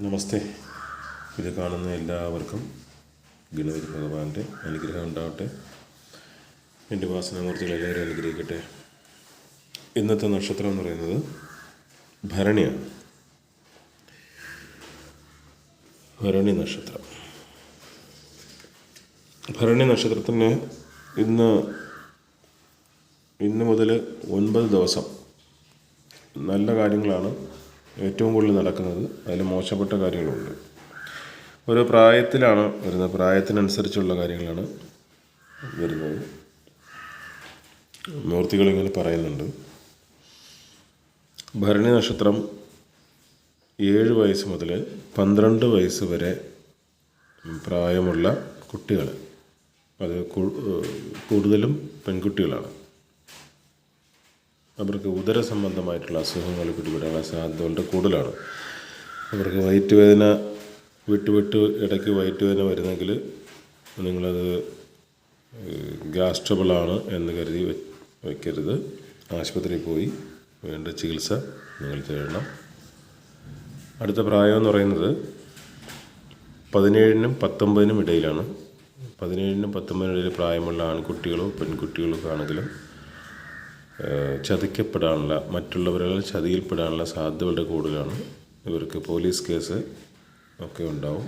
നമസ്തേ. ഇത് കാണുന്ന എല്ലാവർക്കും ഗണപതി ഭഗവാന്റെ അനുഗ്രഹം ഉണ്ടാവട്ടെ. എൻ്റെ വാസനാമൂർത്തികൾ എല്ലാവരും അനുഗ്രഹിക്കട്ടെ. ഇന്നത്തെ നക്ഷത്രം എന്ന് പറയുന്നത് ഭരണിയാണ്. ഭരണി നക്ഷത്രം. ഭരണി നക്ഷത്രത്തിന് ഇന്ന് മുതൽ 9 ദിവസം നല്ല കാര്യങ്ങളാണ് ഏറ്റവും കൂടുതൽ നടക്കുന്നത്. അതിൽ മോശപ്പെട്ട കാര്യങ്ങളുണ്ട്. ഓരോ പ്രായത്തിലാണ് വരുന്നത്. പ്രായത്തിനനുസരിച്ചുള്ള കാര്യങ്ങളാണ് വരുന്നത്. മൂർത്തികളിങ്ങനെ പറയുന്നുണ്ട്. ഭരണി നക്ഷത്രം 7 വയസ്സ് മുതൽ 12 വയസ്സ് വരെ പ്രായമുള്ള കുട്ടികൾ, അത് കൂടുതലും പെൺകുട്ടികളാണ്. അവർക്ക് ഉദര സംബന്ധമായിട്ടുള്ള അസുഖങ്ങൾ പിടിപെടാനുള്ള സാധ്യത വളരെ കൂടുതലാണ്. അവർക്ക് വയറ്റുവേദന ഇടയ്ക്ക് വയറ്റുവേദന വരുന്നെങ്കിൽ നിങ്ങളത് ഗ്യാസ് ട്രബിളാണ് എന്ന് കരുതി വയ്ക്കരുത്. ആശുപത്രിയിൽ പോയി വേണ്ട ചികിത്സ നിങ്ങൾ ചെയ്യണം. അടുത്ത പ്രായം എന്ന് പറയുന്നത് 17-നും 19-നും ഇടയിലാണ്. 17-നും 19-നും ഇടയിൽ പ്രായമുള്ള ആൺകുട്ടികളോ പെൺകുട്ടികളോ ആണെങ്കിലും ചതിക്കപ്പെടാനുള്ള, മറ്റുള്ളവരുടെ ചതിയിൽപ്പെടാനുള്ള സാധ്യത വളരെ കൂടുതലാണ്. ഇവർക്ക് പോലീസ് കേസ് ഒക്കെ ഉണ്ടാവും.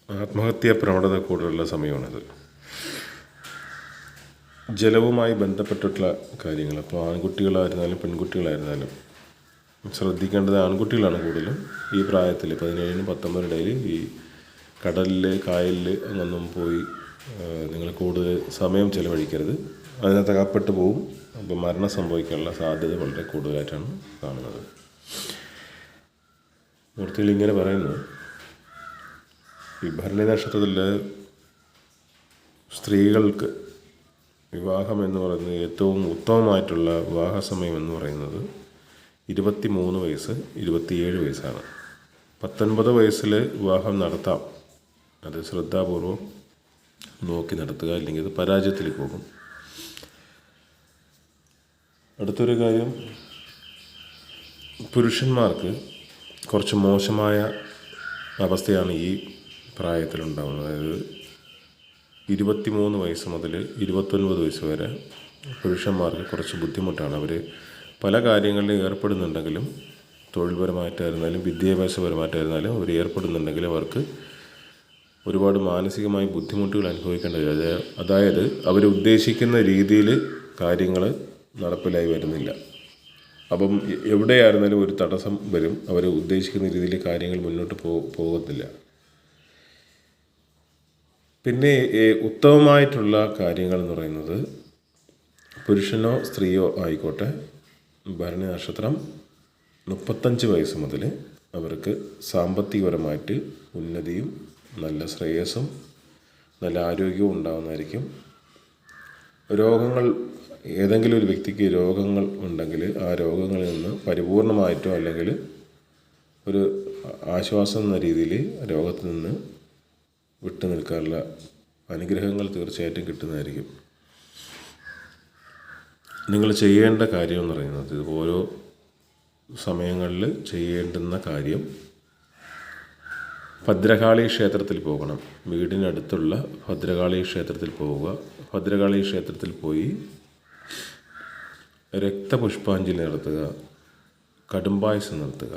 ആത്മഹത്യാ പ്രവണത കൂടുതലുള്ള സമയമാണിത്. ജലവുമായി ബന്ധപ്പെട്ടിട്ടുള്ള കാര്യങ്ങൾ, അപ്പോൾ ആൺകുട്ടികളായിരുന്നാലും പെൺകുട്ടികളായിരുന്നാലും ശ്രദ്ധിക്കേണ്ടത് ആൺകുട്ടികളാണ് കൂടുതലും. ഈ പ്രായത്തിൽ 17-നും 19-നും ഇടയിൽ ഈ കടലിൽ, കായലിൽ അങ്ങൊന്നും പോയി നിങ്ങൾ കൂടുതൽ സമയം ചിലവഴിക്കരുത്. അതിനകത്ത് അകപ്പെട്ട് പോവും. അപ്പോൾ മരണം സംഭവിക്കാനുള്ള സാധ്യത വളരെ കൂടുതലായിട്ടാണ് കാണുന്നത്. മൂർത്തികൾ ഇങ്ങനെ പറയുന്നു. ഈ ഭരണി നക്ഷത്രത്തിൽ സ്ത്രീകൾക്ക് വിവാഹം എന്ന് പറയുന്നത് ഏറ്റവും ഉത്തമമായിട്ടുള്ള വിവാഹ സമയം എന്ന് പറയുന്നത് 23 വയസ്സ് 27 വയസ്സാണ്. 19 വയസ്സിൽ വിവാഹം നടത്താം. അത് ശ്രദ്ധാപൂർവം നോക്കി നടത്തുക, അല്ലെങ്കിൽ അത് പരാജയത്തിൽ പോകും. അടുത്തൊരു കാര്യം, പുരുഷന്മാർക്ക് കുറച്ച് മോശമായ അവസ്ഥയാണ് ഈ പ്രായത്തിലുണ്ടാകുന്നത്. അതായത് 23 വയസ്സ് മുതൽ 29 വയസ്സ് വരെ പുരുഷന്മാർക്ക് കുറച്ച് ബുദ്ധിമുട്ടാണ്. അവർ പല കാര്യങ്ങളിലും ഏർപ്പെടുന്നുണ്ടെങ്കിലും, തൊഴിൽപരമായിട്ടായിരുന്നാലും വിദ്യാഭ്യാസപരമായിട്ടായിരുന്നാലും അവർ ഏർപ്പെടുന്നുണ്ടെങ്കിലും അവർക്ക് ഒരുപാട് മാനസികമായി ബുദ്ധിമുട്ടുകൾ അനുഭവിക്കേണ്ടി വരും. അതായത് അവർ ഉദ്ദേശിക്കുന്ന രീതിയിൽ കാര്യങ്ങൾ നടപ്പിലായി വരുന്നില്ല. അപ്പം എവിടെയായിരുന്നാലും ഒരു തടസ്സം വരും. അവർ ഉദ്ദേശിക്കുന്ന രീതിയിൽ കാര്യങ്ങൾ മുന്നോട്ട് പോകുന്നില്ല. പിന്നെ ഉത്തമമായിട്ടുള്ള കാര്യങ്ങൾ എന്ന് പറയുന്നത്, പുരുഷനോ സ്ത്രീയോ ആയിക്കോട്ടെ, ഭരണി നക്ഷത്രം 35 വയസ്സ് മുതൽ അവർക്ക് സാമ്പത്തികപരമായിട്ട് ഉന്നതിയും നല്ല ശ്രേയസ്സും നല്ല ആരോഗ്യവും ഉണ്ടാകുന്നതായിരിക്കും. രോഗങ്ങൾ, ഏതെങ്കിലും ഒരു വ്യക്തിക്ക് രോഗങ്ങൾ ഉണ്ടെങ്കിൽ ആ രോഗങ്ങളിൽ നിന്ന് പരിപൂർണമായിട്ടോ അല്ലെങ്കിൽ ഒരു ആശ്വാസം എന്ന രീതിയിൽ രോഗത്തിൽ നിന്ന് വിട്ടു നിൽക്കാനുള്ള അനുഗ്രഹങ്ങൾ തീർച്ചയായിട്ടും കിട്ടുന്നതായിരിക്കും. നിങ്ങൾ ചെയ്യേണ്ട കാര്യം എന്ന് പറയുന്നത്, ഓരോ സമയങ്ങളിൽ ചെയ്യേണ്ടുന്ന കാര്യം, ഭദ്രകാളി ക്ഷേത്രത്തിൽ പോകണം. വീടിനടുത്തുള്ള ഭദ്രകാളി ക്ഷേത്രത്തിൽ പോവുക. ഭദ്രകാളി ക്ഷേത്രത്തിൽ പോയി രക്തപുഷ്പാഞ്ജലി നടത്തുക. കടുംപായസം നടത്തുക.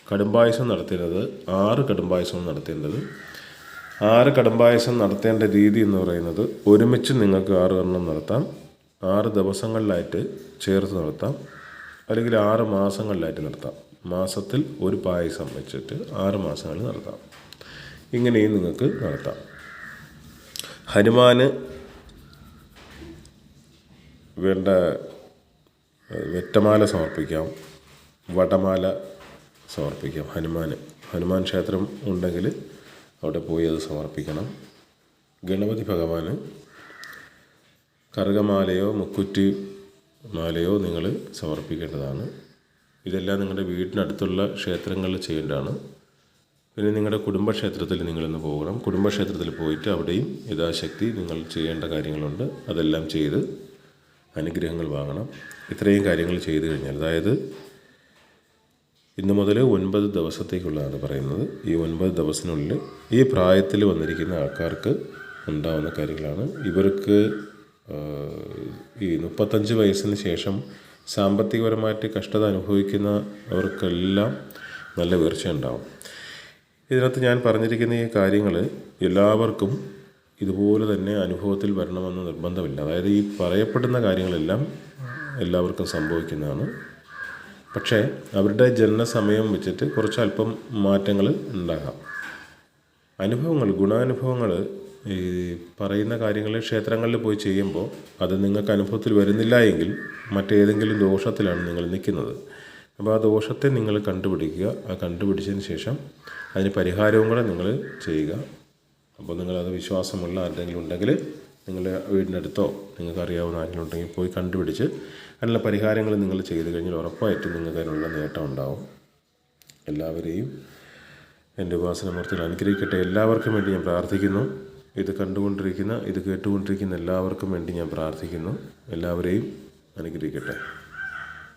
കടുംപായസം നടത്തേണ്ടത് 6 കടുംപായസവും നടത്തേണ്ടത്. 6 കടുംപായസം നടത്തേണ്ട രീതി എന്ന് പറയുന്നത്, ഒരുമിച്ച് നിങ്ങൾക്ക് 6 എണ്ണം നടത്താം. 6 ദിവസങ്ങളിലായിട്ട് ചേർത്ത് നടത്താം, അല്ലെങ്കിൽ 6 മാസങ്ങളിലായിട്ട് നടത്താം. മാസത്തിൽ ഒരു പായസം വെച്ചിട്ട് 6 മാസങ്ങളിൽ നടത്താം. ഇങ്ങനെയും നിങ്ങൾക്ക് നടത്താം. ഹനുമാന് വേണ്ട വെറ്റമാല സമർപ്പിക്കാം, വടമാല സമർപ്പിക്കാം. ഹനുമാൻ ക്ഷേത്രം ഉണ്ടെങ്കിൽ അവിടെ പോയി അത് സമർപ്പിക്കണം. ഗണപതി ഭഗവാന് കറുകമാലയോ മുക്കുറ്റി മാലയോ നിങ്ങൾ സമർപ്പിക്കേണ്ടതാണ്. ഇതെല്ലാം നിങ്ങളുടെ വീടിനടുത്തുള്ള ക്ഷേത്രങ്ങളിൽ ചെയ്യേണ്ടതാണ്. പിന്നെ നിങ്ങളുടെ കുടുംബക്ഷേത്രത്തിൽ നിങ്ങളിന്ന് പോകണം. കുടുംബക്ഷേത്രത്തിൽ പോയിട്ട് അവിടെയും യഥാശക്തി നിങ്ങൾ ചെയ്യേണ്ട കാര്യങ്ങളുണ്ട്. അതെല്ലാം ചെയ്ത് അനുഗ്രഹങ്ങൾ വാങ്ങണം. ഇത്രയും കാര്യങ്ങൾ ചെയ്തു കഴിഞ്ഞാൽ, അതായത് ഇന്ന് മുതൽ 9 ദിവസത്തേക്കുള്ളതാണ് പറയുന്നത്. ഈ 9 ദിവസത്തിനുള്ളിൽ ഈ പ്രായത്തിൽ വന്നിരിക്കുന്ന ആൾക്കാർക്ക് ഉണ്ടാവുന്ന കാര്യങ്ങളാണ്. ഇവർക്ക് ഈ 35 വയസ്സിന് ശേഷം സാമ്പത്തികപരമായിട്ട് കഷ്ടത അനുഭവിക്കുന്നവർക്കെല്ലാം നല്ല ഉയർച്ച ഉണ്ടാവും. ഇതിനകത്ത് ഞാൻ പറഞ്ഞിരിക്കുന്ന ഈ കാര്യങ്ങൾ എല്ലാവർക്കും ഇതുപോലെ തന്നെ അനുഭവത്തിൽ വരണമെന്ന് നിർബന്ധമില്ല. അതായത് ഈ പറയപ്പെടുന്ന കാര്യങ്ങളെല്ലാം എല്ലാവർക്കും സംഭവിക്കുന്നതാണ്. പക്ഷേ അവരുടെ ജനനസമയം വെച്ചിട്ട് കുറച്ച് അല്പം മാറ്റങ്ങൾ ഉണ്ടാകാം. അനുഭവങ്ങൾ, ഗുണാനുഭവങ്ങൾ, ഈ പറയുന്ന കാര്യങ്ങൾ ക്ഷേത്രങ്ങളിൽ പോയി ചെയ്യുമ്പോൾ അത് നിങ്ങൾക്ക് അനുഭവത്തിൽ വരുന്നില്ല എങ്കിൽ മറ്റേതെങ്കിലും ദോഷത്തിലാണ് നിങ്ങൾ നിൽക്കുന്നത്. അപ്പോൾ ആ ദോഷത്തെ നിങ്ങൾ കണ്ടുപിടിക്കുക. ആ കണ്ടുപിടിച്ചതിന് ശേഷം അതിന് പരിഹാരവും കൂടെ നിങ്ങൾ ചെയ്യുക. അപ്പോൾ നിങ്ങളത് വിശ്വാസമുള്ള ആരെങ്കിലും ഉണ്ടെങ്കിൽ നിങ്ങളുടെ വീടിനടുത്തോ നിങ്ങൾക്ക് അറിയാവുന്ന ആരെങ്കിലും ഉണ്ടെങ്കിൽ പോയി കണ്ടുപിടിച്ച് അതിനുള്ള പരിഹാരങ്ങൾ നിങ്ങൾ ചെയ്ത് കഴിഞ്ഞാൽ ഉറപ്പായിട്ടും നിങ്ങൾക്ക് അതിനുള്ള നേട്ടം ഉണ്ടാവും. എല്ലാവരെയും എൻ്റെ ഉപാസനമൂർത്തികൾ അനുഗ്രഹിക്കട്ടെ. എല്ലാവർക്കും വേണ്ടി ഞാൻ പ്രാർത്ഥിക്കുന്നു. ഇത് കേട്ടുകൊണ്ടിരിക്കുന്ന എല്ലാവർക്കും വേണ്ടി ഞാൻ പ്രാർത്ഥിക്കുന്നു. എല്ലാവരെയും അനുഗ്രഹിക്കട്ടെ.